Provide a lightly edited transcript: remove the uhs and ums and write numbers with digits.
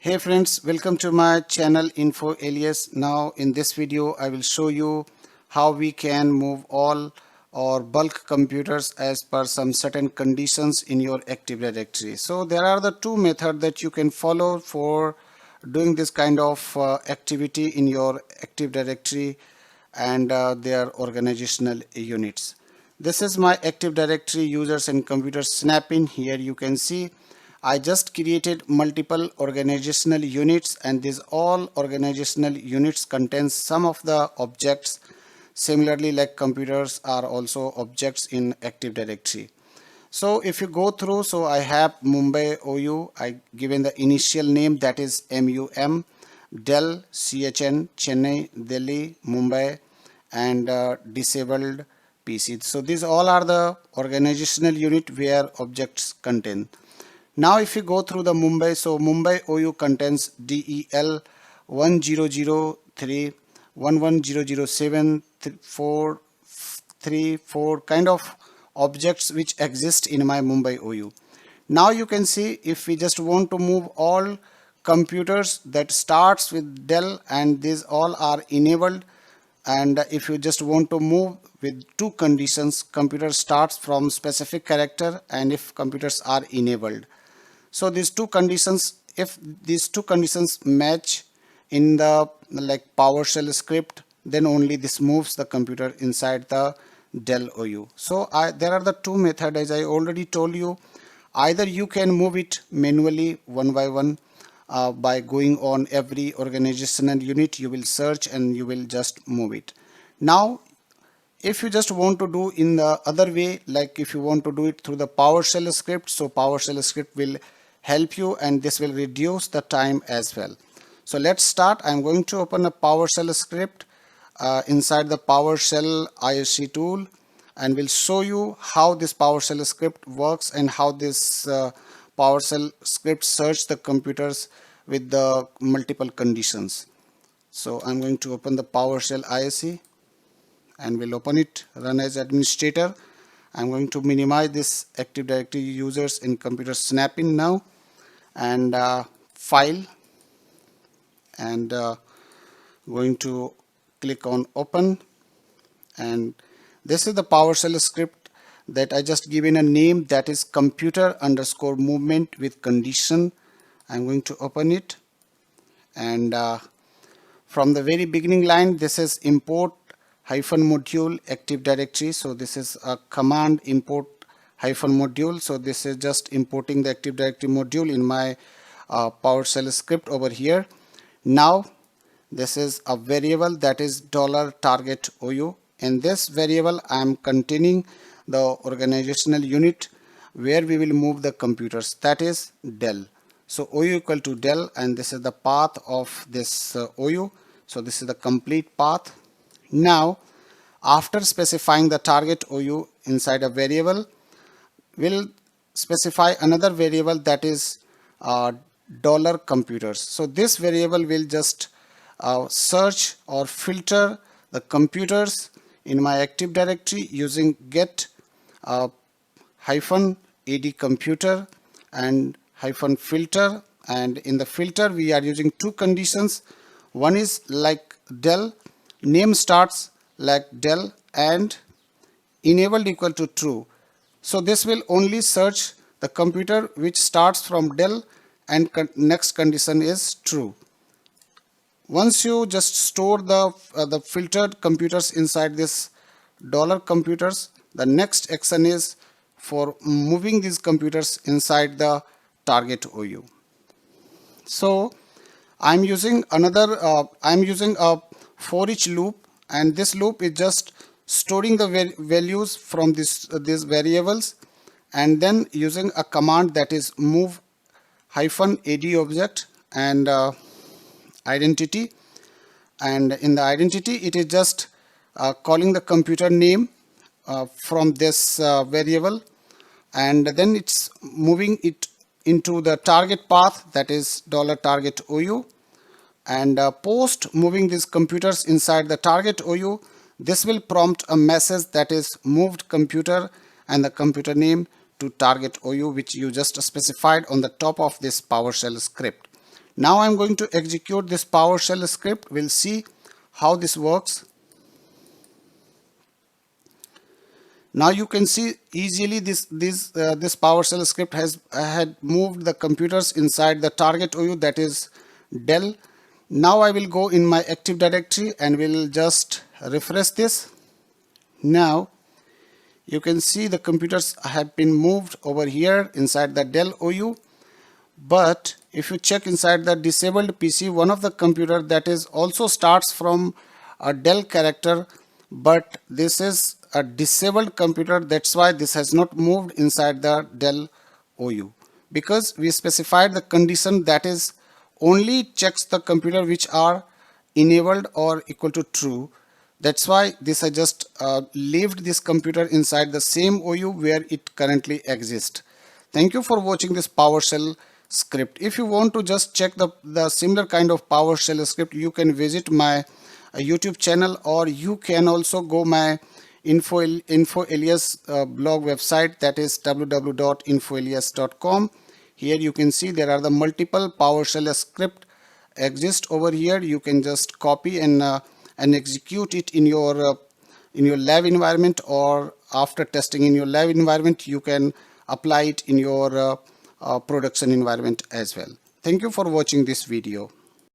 Hey friends, welcome to my channel Info Alias. Now in this video I will show you how we can move all or bulk computers as per some certain conditions in your Active Directory. So there are the two methods that you can follow for doing this kind of activity in your Active Directory and their organizational units. This is my Active Directory users and computers snap-in. Here you can see I just created multiple organizational units, and these all organizational units contain some of the objects. Similarly, like computers are also objects in Active Directory. So if you go through, so I have Mumbai OU, I given the initial name that is MUM, Dell, CHN, Chennai, Delhi, Mumbai, and disabled PC. So these all are the organizational unit where objects contain. Now if you go through the Mumbai, so Mumbai OU contains DEL 1003, 11007, 434 kind of objects which exist in my Mumbai OU. Now you can see if we just want to move all computers that starts with Dell and these all are enabled, and if you just want to move with two conditions, computer starts from specific character and if computers are enabled. So these two conditions, if these two conditions match in the like PowerShell script, then only this moves the computer inside the Dell OU. So there are the two methods, as I already told you. Either you can move it manually one by one by going on every organizational unit, you will search and you will just move it. Now if you just want to do in the other way, like if you want to do it through the PowerShell script, so PowerShell script will help you and this will reduce the time as well. So let's start. I'm going to open a PowerShell script inside the PowerShell ISC tool, and will show you how this PowerShell script works and how this PowerShell script search the computers with the multiple conditions. So I'm going to open the PowerShell ISC and will open it, run as administrator. I'm going to minimize this Active Directory users in computer snap-in now, and file, and going to click on open, and this is the PowerShell script that I just given a name that is computer underscore movement with condition. I'm going to open it, and from the very beginning line, this is import hyphen module Active Directory. So this is a command import hyphen module. So this is just importing the Active Directory module in my PowerShell script over here. Now this is a variable that is $target OU. In this variable I am containing the organizational unit where we will move the computers, that is Dell. So OU equal to Dell, and this is the path of this OU. So this is the complete path. Now after specifying the target OU inside a variable, we'll specify another variable that is $computers. So this variable will just search or filter the computers in my Active Directory using get hyphen AD computer and hyphen filter, and in the filter we are using two conditions. One is like Dell, name starts like Dell, and enabled equal to true. So this will only search the computer which starts from Dell, and next condition is true. Once you just store the filtered computers inside this $computers, the next action is for moving these computers inside the target OU. So I'm using a for each loop, and this loop is just storing the values from these variables, and then using a command that is move hyphen AD object and identity, and in the identity it is just calling the computer name from this variable, and then it's moving it into the target path, that is $target OU, and post moving these computers inside the target OU, this will prompt a message that is moved computer and the computer name to target OU, which you just specified on the top of this PowerShell script. Now I'm going to execute this PowerShell script. We'll see how this works. Now you can see easily this PowerShell script had moved the computers inside the target OU, that is Dell. Now I will go in my Active Directory and will just refresh this. Now you can see the computers have been moved over here inside the Dell OU. But if you check inside the disabled PC, one of the computer that is also starts from a Dell character, but this is a disabled computer. That's why this has not moved inside the Dell OU, because we specified the condition that is only checks the computer which are enabled or equal to true. That's why this I just left this computer inside the same OU where it currently exists. Thank you for watching this PowerShell script. If you want to just check the similar kind of PowerShell script, you can visit my YouTube channel, or you can also go my InfoAlias blog website, that is www.infoalias.com. Here you can see there are the multiple PowerShell script exist over here. You can just copy and execute it in your lab environment, or after testing in your lab environment you can apply it in your production environment as well. Thank you for watching this video.